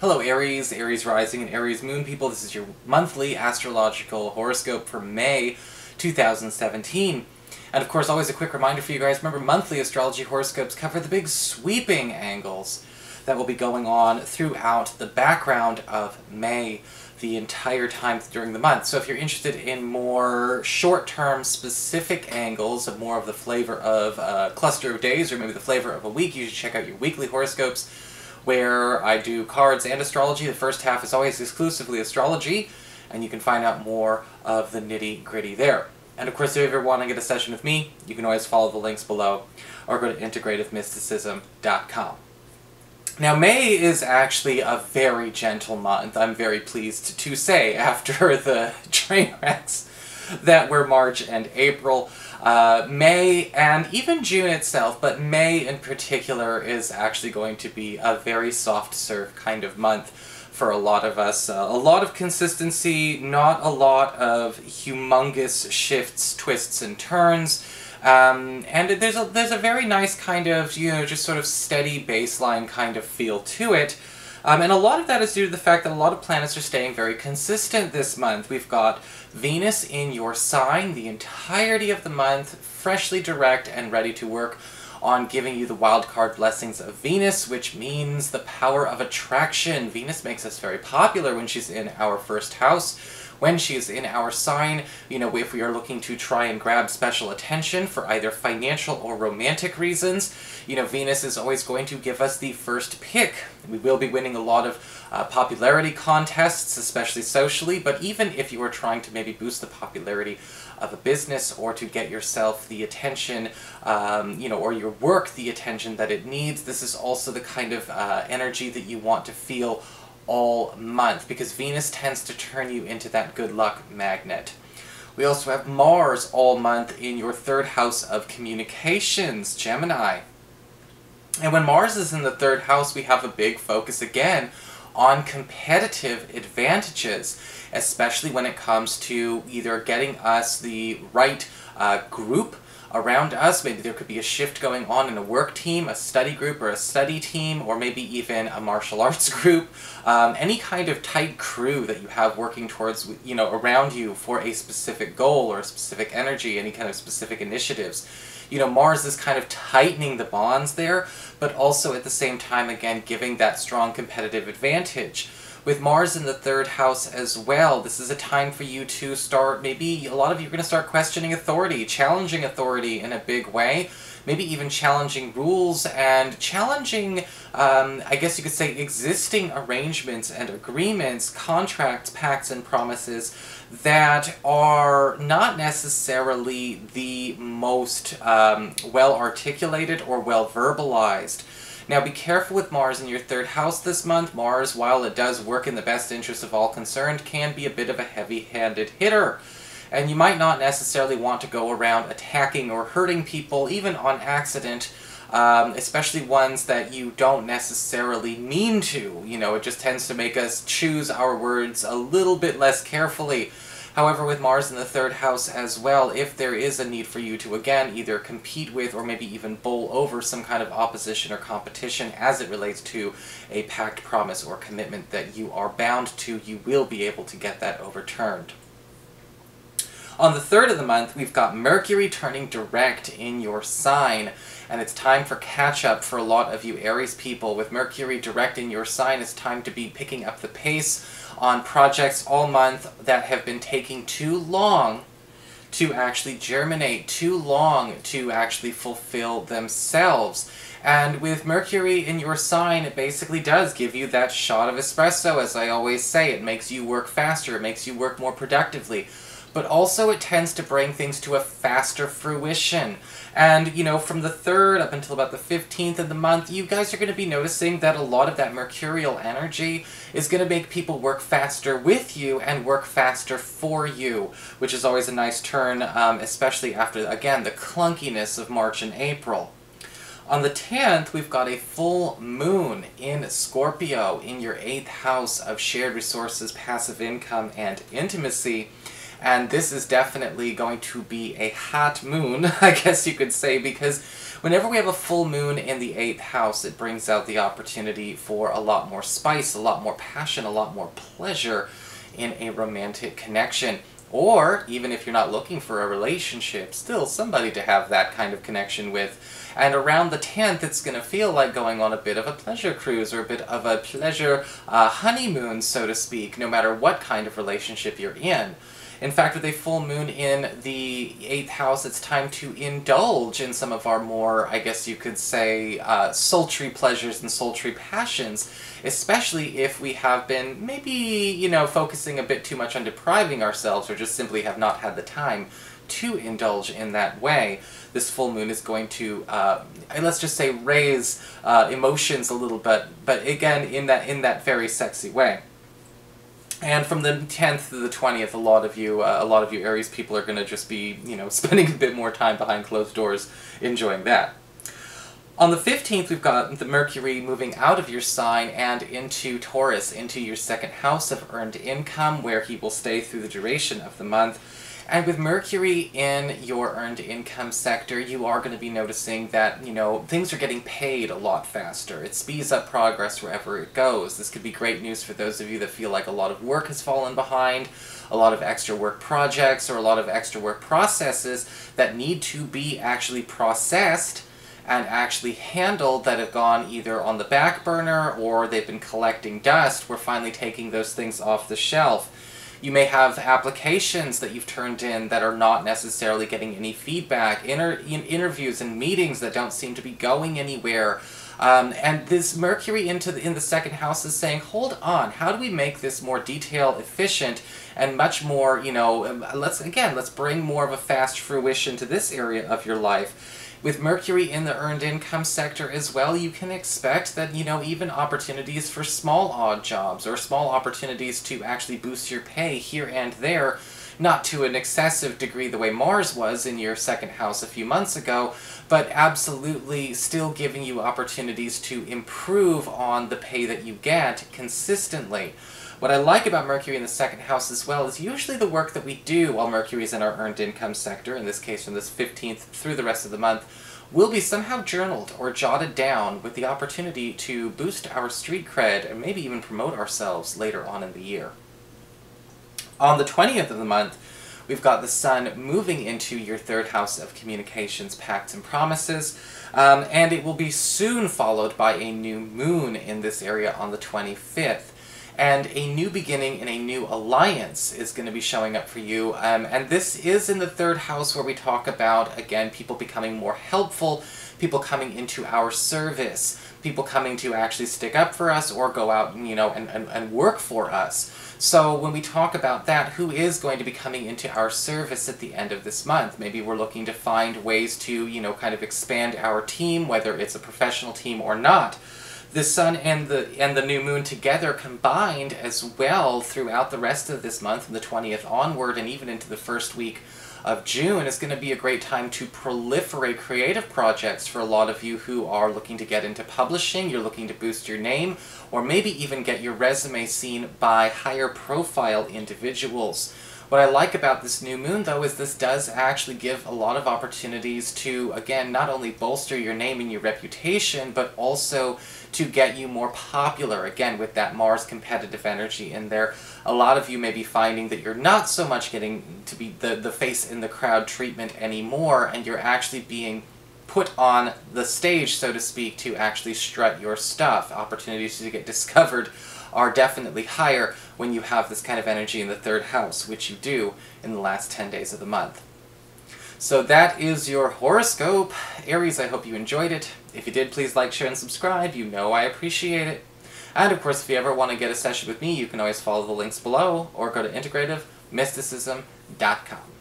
Hello Aries, Aries Rising, and Aries Moon people. This is your monthly astrological horoscope for May 2017. And of course, always a quick reminder for you guys, remember monthly astrology horoscopes cover the big sweeping angles that will be going on throughout the background of May the entire time during the month. So if you're interested in more short-term specific angles, of more of the flavor of a cluster of days or maybe the flavor of a week, you should check out your weekly horoscopes where I do cards and astrology. The first half is always exclusively astrology, and you can find out more of the nitty-gritty there. And of course, if you ever want to get a session with me, you can always follow the links below or go to integrativemysticism.com. Now, May is actually a very gentle month, I'm very pleased to say, after the train wrecks that were March and April. May, and even June itself, but May in particular is actually going to be a very soft serve kind of month for a lot of us. A lot of consistency, not a lot of humongous shifts, twists, and turns. And there's a very nice kind of, just sort of steady baseline kind of feel to it. And a lot of that is due to the fact that a lot of planets are staying very consistent this month. We've got Venus in your sign the entirety of the month, freshly direct and ready to work on giving you the wildcard blessings of Venus, which means the power of attraction. Venus makes us very popular when she's in our first house. When she is in our sign, if we are looking to try and grab special attention for either financial or romantic reasons, Venus is always going to give us the first pick. We will be winning a lot of popularity contests, especially socially, but even if you are trying to maybe boost the popularity of a business or to get yourself the attention, or your work the attention that it needs, this is also the kind of energy that you want to feel all month, because Venus tends to turn you into that good luck magnet. We also have Mars all month in your third house of communications, Gemini. And when Mars is in the third house, we have a big focus again on competitive advantages, especially when it comes to either getting us the right group around us. Maybe there could be a shift going on in a work team, a study group, or a study team, or maybe even a martial arts group. Any kind of tight crew that you have working towards, around you for a specific goal or a specific energy, any kind of specific initiatives. Mars is kind of tightening the bonds there, but also at the same time, again, giving that strong competitive advantage. With Mars in the third house as well, this is a time for you to start, maybe a lot of you are going to start questioning authority, challenging authority in a big way, maybe even challenging rules and challenging, I guess you could say, existing arrangements and agreements, contracts, pacts, and promises that are not necessarily the most well-articulated or well-verbalized. Now be careful with Mars in your third house this month. Mars, while it does work in the best interest of all concerned, can be a bit of a heavy-handed hitter. And you might not necessarily want to go around attacking or hurting people, even on accident, especially ones that you don't necessarily mean to. It just tends to make us choose our words a little bit less carefully. However, with Mars in the third house as well, if there is a need for you to, again, either compete with or maybe even bowl over some kind of opposition or competition as it relates to a pact, promise, or commitment that you are bound to, you will be able to get that overturned. On the third of the month, we've got Mercury turning direct in your sign, and it's time for catch-up for a lot of you Aries people. With Mercury direct in your sign, it's time to be picking up the pace on projects all month that have been taking too long to actually germinate, too long to actually fulfill themselves. And with Mercury in your sign, it basically does give you that shot of espresso, as I always say. It makes you work faster, it makes you work more productively. But also it tends to bring things to a faster fruition. And, from the 3rd up until about the 15th of the month, you guys are going to be noticing that a lot of that mercurial energy is going to make people work faster with you and work faster for you, which is always a nice turn, especially after, again, the clunkiness of March and April. On the 10th, we've got a full moon in Scorpio in your 8th house of shared resources, passive income, and intimacy. And this is definitely going to be a hot moon, I guess you could say, because whenever we have a full moon in the 8th house, it brings out the opportunity for a lot more spice, a lot more passion, a lot more pleasure in a romantic connection. Or, even if you're not looking for a relationship, still somebody to have that kind of connection with. And around the 10th, it's going to feel like going on a bit of a pleasure cruise, or a bit of a pleasure honeymoon, so to speak, no matter what kind of relationship you're in. In fact, with a full moon in the 8th house, it's time to indulge in some of our more, I guess you could say, sultry pleasures and sultry passions, especially if we have been maybe, you know, focusing a bit too much on depriving ourselves, or just simply have not had the time to indulge in that way. This full moon is going to, let's just say, raise emotions a little bit, but again, in that very sexy way. And from the 10th to the 20th, a lot of you Aries people are going to just be, you know, spending a bit more time behind closed doors enjoying that. On the 15th, we've got the Mercury moving out of your sign and into Taurus, into your 2nd house of earned income, where he will stay through the duration of the month. And with Mercury in your earned income sector, you are going to be noticing that, you know, things are getting paid a lot faster. It speeds up progress wherever it goes. This could be great news for those of you that feel like a lot of work has fallen behind, a lot of extra work projects, or a lot of extra work processes that need to be actually processed and actually handled, that have gone either on the back burner or they've been collecting dust. We're finally taking those things off the shelf. You may have applications that you've turned in that are not necessarily getting any feedback, interviews and meetings that don't seem to be going anywhere. And this Mercury in the 2nd house is saying, hold on, how do we make this more detail efficient and much more, you know, let's bring more of a fast fruition to this area of your life. With Mercury in the earned income sector as well, you can expect that, you know, even opportunities for small odd jobs, or small opportunities to actually boost your pay here and there, not to an excessive degree the way Mars was in your 2nd house a few months ago, but absolutely still giving you opportunities to improve on the pay that you get consistently. What I like about Mercury in the 2nd house as well is usually the work that we do while Mercury is in our earned income sector, in this case from this 15th through the rest of the month, will be somehow journaled or jotted down with the opportunity to boost our street cred and maybe even promote ourselves later on in the year. On the 20th of the month, we've got the Sun moving into your 3rd house of communications, pacts, and promises, and it will be soon followed by a new moon in this area on the 25th. And a new beginning in a new alliance is going to be showing up for you, and this is in the 3rd house, where we talk about, again, people becoming more helpful, people coming into our service, people coming to actually stick up for us or go out, you know, and work for us. So when we talk about that, who is going to be coming into our service at the end of this month? Maybe we're looking to find ways to, you know, kind of expand our team, whether it's a professional team or not. The Sun and the new moon together combined as well throughout the rest of this month, from the 20th onward and even into the first week of June, is going to be a great time to proliferate creative projects for a lot of you who are looking to get into publishing, you're looking to boost your name, or maybe even get your resume seen by higher profile individuals. What I like about this new moon, though, is this does actually give a lot of opportunities to, again, not only bolster your name and your reputation, but also to get you more popular, again, with that Mars competitive energy in there. A lot of you may be finding that you're not so much getting to be the face in the crowd treatment anymore, and you're actually being put on the stage, so to speak, to actually strut your stuff. Opportunities to get discovered are definitely higher when you have this kind of energy in the 3rd house, which you do in the last 10 days of the month. So that is your horoscope. Aries, I hope you enjoyed it. If you did, please like, share, and subscribe. You know I appreciate it. And of course, if you ever want to get a session with me, you can always follow the links below, or go to integrativemysticism.com.